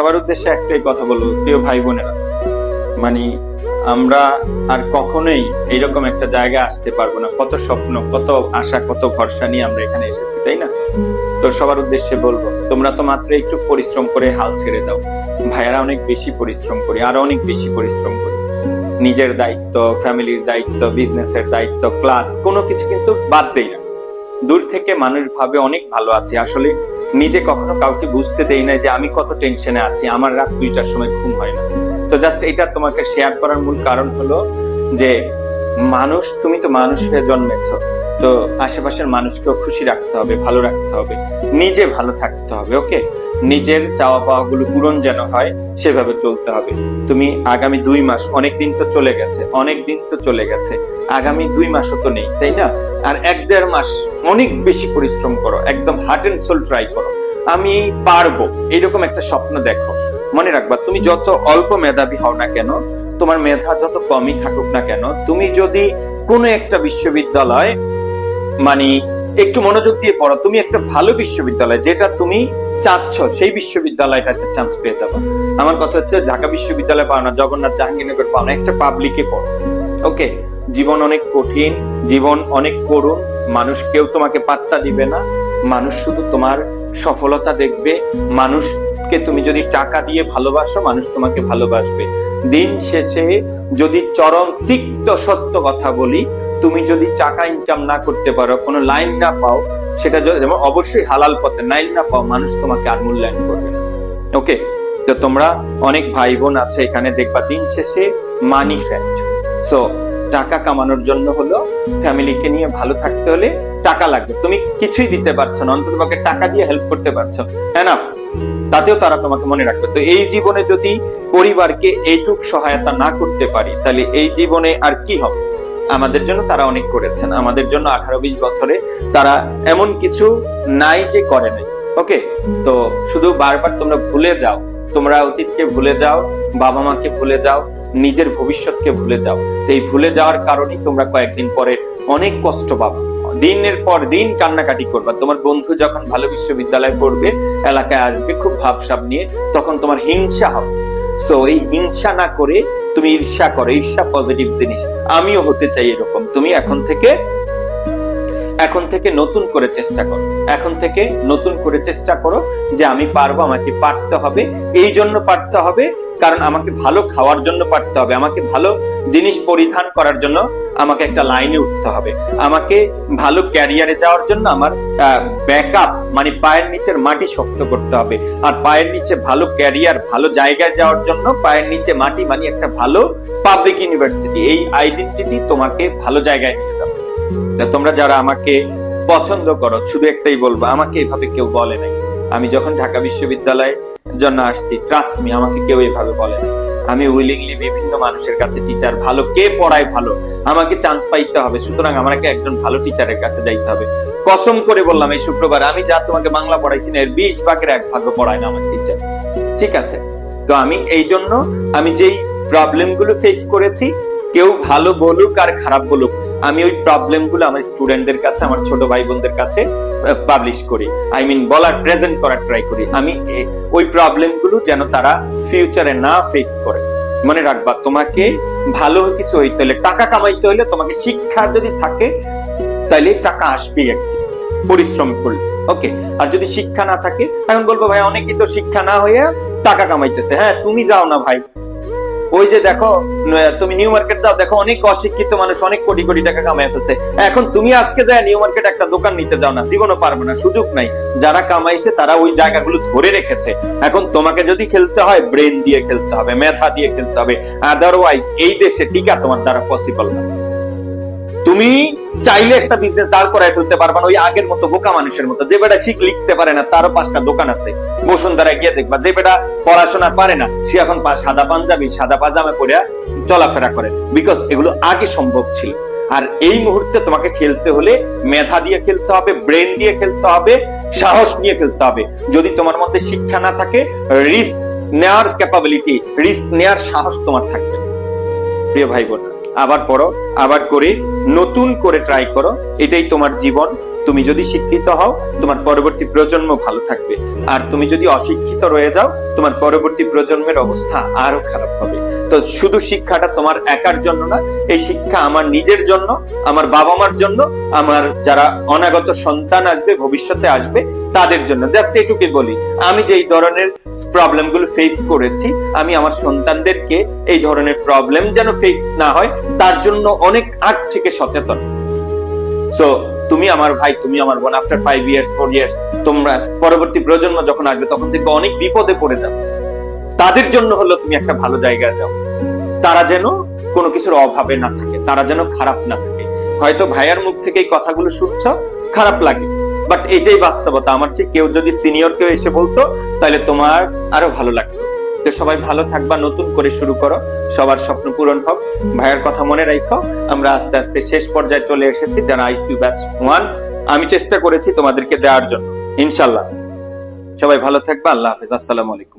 সবার উদ্দেশ্যে একটাই কথা বলবো, প্রিয় ভাই বোনেরা, মানে আমরা আর কখনোই এইরকম একটা জায়গায় আসতে পারবো না। কত স্বপ্ন, কত আশা, কত ভরসা নিয়ে আমরা এখানে এসেছি, তাই না? তো সবার উদ্দেশ্যে বলবো, তোমরা তো মাত্র একটু পরিশ্রম করে হাল ছেড়ে দাও। ভাইয়ারা অনেক বেশি পরিশ্রম করি, আরো অনেক বেশি পরিশ্রম করি। নিজের দায়িত্ব, ফ্যামিলির দায়িত্ব, বিজনেসের দায়িত্ব, ক্লাস, কোনো কিছু কিন্তু বাদ দেই না। দূর থেকে মানুষ ভাবে অনেক ভালো আছি, আসলে নিজে কখনো কাউকে বুঝতে দেই না যে আমি কত টেনশনে আছি, আমার রাত 2টার সময় ঘুম হয় না। তো জাস্ট এটা তোমাকে শেয়ার করার মূল কারণ হলো যে মানুষ, তুমি তো মানুষ হয়ে জন্মেছ, তো আশেপাশের মানুষকেও খুশি রাখতে হবে, ভালো রাখতে হবে, নিজে ভালো থাকতে হবে। ওকে, নিজের চাওয়া পাওয়া গুলো পূরণ যেন হয় সেভাবে চলতে হবে। তুমি আগামী 2 মাস, অনেক দিন তো চলে গেছে, অনেক দিন তো চলে গেছে, আগামী 2 মাসও তো নেই, তাই না? আর 1-1.5 মাস অনেক বেশি পরিশ্রম করো, একদম হার্ট এন্ড সোল ট্রাই করো, আমি পারবো, এরকম একটা স্বপ্ন দেখো। মনে রাখবা, তুমি যত অল্প মেধাবী হও না কেন, তোমার মেধা যত কমই থাকুক না কেন, তুমি যদি কোনো একটা বিশ্ববিদ্যালয় মানে একটু মনোযোগ দিয়ে পড়ো, তুমি একটা ভালো বিশ্ববিদ্যালয় যেটা তুমি চাচ্ছ, সেই বিশ্ববিদ্যালয়টাতে চান্স পেয়ে যাবে। আমার কথা হচ্ছে ঢাকা বিশ্ববিদ্যালয় পাও না, জগন্নাথ জাহাঙ্গীরনগর পাও না, একটা পাবলিকে পড়ো। ওকে, জীবন অনেক কঠিন, জীবন অনেক করুণ, মানুষ কেউ তোমাকে পাত্তা দিবে না, মানুষ শুধু তোমার সফলতা দেখবে। মানুষকে তুমি যদি টাকা দিয়ে ভালোবাসো, মানুষ তোমাকে ভালোবাসবে। দিন শেষে যদি চরম তিক্ত সত্য কথা বলি, তুমি যদি টাকা ইনকাম না করতে পারো, কোনো লাইন না পাও, সেটা যেমন অবশ্যই হালাল পথে লাইন না পাও, মানুষ তোমাকে আর মূল্যায়ন করবে না। ওকে, তো তোমরা অনেক ভাই বোন আছে এখানে, দেখবা দিন শেষে মানি ফ্যাক্ট। সো টাকা কামানোর জন্য হলো, ফ্যামিলিকে নিয়ে ভালো থাকতে হলে টাকা লাগবে। তুমি কিছুই দিতে পারছো না, অন্তত তোমাকে টাকা দিয়ে হেল্প করতে পারছো, এনাফ, তাতেও তারা তোমাকে মনে রাখবে। তো এই জীবনে যদি পরিবারকে এইটুক সহায়তা না করতে পারি, তাহলে এই জীবনে আর কি হবে? আমাদের জন্য তারা অনেক করেছেন, আমাদের জন্য 18-20 বছরে তারা এমন কিছু নাই যে করে নাই। ওকে, তো শুধু বারবার তোমরা ভুলে যাও, তোমরা অতীতকে ভুলে যাও, বাবা মাকে ভুলে যাও, নিজের ভবিষ্যৎকে ভুলে যাও। এই ভুলে যাওয়ার কারণেই তোমরা কয়েকদিন পরে অনেক কষ্ট পাবে, দিনের পর দিন কান্নাকাটি করবা। তোমার বন্ধু যখন ভালো বিশ্ববিদ্যালয়ে পড়বে, এলাকায় আসবে খুব ভাবসাব নিয়ে, তখন তোমার হিংসা হবে। সো এই হিংসা না করে তুমি ঈর্ষা করো, ঈর্ষা পজিটিভ জিনিস, আমিও হতে চাই এরকম। তুমি এখন থেকে নতুন করে চেষ্টা করো, এখন থেকে নতুন করে চেষ্টা করো যে আমি পারবো, আমাকে পারতে হবে। এই জন্য পারতে হবে কারণ আমাকে ভালো খাওয়ার জন্য পারতে হবে, আমাকে ভালো জিনিস পরিধান করার জন্য আমাকে একটা লাইনে উঠতে হবে, আমাকে ভালো ক্যারিয়ারে যাওয়ার জন্য আমার ব্যাকআপ মানে পায়ের নিচের মাটি শক্ত করতে হবে। আর পায়ের নিচে ভালো ক্যারিয়ার, ভালো জায়গায় যাওয়ার জন্য পায়ের নিচে মাটি মানে একটা ভালো পাবলিক ইউনিভার্সিটি, এই আইডেন্টিটি তোমাকে ভালো জায়গায় নিয়ে যাবে। তোমরা যারা আমাকে পছন্দ করো, শুধু একটাই বলবো, আমাকে এভাবে কেউ বলে নাই। আমি যখন ঢাকা বিশ্ববিদ্যালয়ের জন্য আসছি, ট্রাস্ট মি, আমাকে কেউ এভাবে বলে নাই। আমি উইলিংলি বিভিন্ন মানুষের কাছে, টিচার ভালো, কে পড়ায় ভালো, আমাকে চান্স পাইতে হবে, সুতরাং আমাকে একজন ভালো টিচারের কাছে যাইতে হবে। কসম করে বললাম, এই শুক্রবার আমি যা তোমাকে বাংলা পড়াইছি না, এর 20 ভাগের 1 ভাগ পড়ায় না আমার টিচার, ঠিক আছে? তো আমি এই জন্য, আমি যেই প্রবলেম গুলো ফেস করেছি, কেউ ভালো বলুক আর খারাপ বলুক, আমি ওই প্রবলেম গুলো আমার স্টুডেন্টদের কাছে, আমার ছোট ভাই বোনদের কাছে পাবলিশ করি, আই মিন বলার, প্রেজেন্ট করার ট্রাই করি। আমি ওই প্রবলেম গুলো যেন তারা ফিউচারে না ফেস করে। মনে রাখবা, তোমাকে ভালো কিছু হইতে হলে, টাকা কামাইতে হলে, তোমাকে শিক্ষা যদি থাকে তাহলে টাকা আসবেই একদিন, পরিশ্রম করলে। ওকে, আর যদি শিক্ষা না থাকে, এখন বলবো ভাই অনেকেই তো শিক্ষা না হয়ে টাকা কামাইতেছে। হ্যাঁ, তুমি যাও না ভাই, ওই যে দেখো, তুমি নিউ মার্কেট যাও, দেখো অনেক অশিক্ষিত মানুষ অনেক কোটি কোটি টাকা কামাই ফেলছে। এখন তুমি আজকে যায় নিউ মার্কেট একটা দোকান নিতে যাও না, জীবনও পারবে না, সুযোগ নাই। যারা কামাইছে তারা ওই জায়গাগুলো ধরে রেখেছে। এখন তোমাকে যদি খেলতে হয়, ব্রেন দিয়ে খেলতে হবে, মেধা দিয়ে খেলতে হবে, আদারওয়াইজ এই দেশে টিকা তোমার দ্বারা পসিবল না। তুমি চাইলে একটা বিজনেস দাঁড় করায় ফেলতে পারবা না ওই আগের মতো বোকা মানুষের মতো, যে বেটা শিখ লিখতে পারে না, তারও 5টা দোকান আছে। বসুন্ধরায় গিয়ে দেখবা, যে বেটা পড়াশোনা পারে না, সে এখন সাদা পাঞ্জাবি, সাদা পাজামা পরে চলাফেরা করে, বিকজ এগুলো আগে সম্ভব ছিল। আর এই মুহূর্তে তোমাকে খেলতে হলে মেধা দিয়ে খেলতে হবে, ব্রেন দিয়ে খেলতে হবে, সাহস নিয়ে খেলতে হবে। যদি তোমার মধ্যে শিক্ষা না থাকে, রিস্ক নেওয়ার ক্যাপাবিলিটি, রিস্ক নেওয়ার সাহস তোমার থাকবে। প্রিয় ভাই বোন, আবার পড়ো, আবার করে নতুন করে ট্রাই করো, এটাই তোমার জীবন। তুমি যদি শিক্ষিত হও তোমার পরবর্তী প্রজন্ম ভালো থাকবে, আর তুমি যদি অশিক্ষিত রয়ে যাও তোমার পরবর্তী প্রজন্মের অবস্থা আরো খারাপ হবে। তো শুধু শিক্ষাটা তোমার একার জন্য না, এই শিক্ষা আমার নিজের জন্য, আমার বাবা মার জন্য, আমার যারা অনাগত সন্তান আসবে, ভবিষ্যতে আসবে, তাদের জন্য। জাস্ট এটুকুই বলি, আমি যে এই ধরনের প্রবলেম গুলো ফেস করেছি, আমি আমার সন্তানদেরকে এই ধরনের প্রবলেম যেন ফেস না হয় তার জন্য অনেক আগ থেকে সচেতন। সো তুমি আমার ভাই, তুমি আমার বোন, আফটার 5 years 4 years তোমরা পরবর্তী প্রজন্ম যখন আসবে তখন থেকে অনেক বিপদে পড়ে যাবে। তাদের জন্য হলো তুমি একটা ভালো জায়গায় যাও, তারা যেন কোনো কিছুর অভাবে না থাকে, তারা যেন খারাপ না থাকে। হয়তো ভাইয়ার মুখ থেকে এই কথাগুলো শুনছ, খারাপ লাগে, বাট এটাই বাস্তবতা। আমার চেয়ে কেউ যদি সিনিয়র কেউ এসে বলতো তাহলে তোমার আরো ভালো লাগতো। তো সবাই ভালো থাকবা, নতুন করে শুরু করো, সবার স্বপ্ন পূরণ হোক। ভাইয়ার কথা মনে রাখো, আমরা আস্তে আস্তে শেষ পর্যায়ে চলে এসেছি। যারা আইসিইউ ব্যাচ 1 আমি চেষ্টা করেছি তোমাদেরকে দেওয়ার জন্য, ইনশাল্লাহ। সবাই ভালো থাকবা, আল্লাহ হাফেজ, আসসালামু আলাইকুম।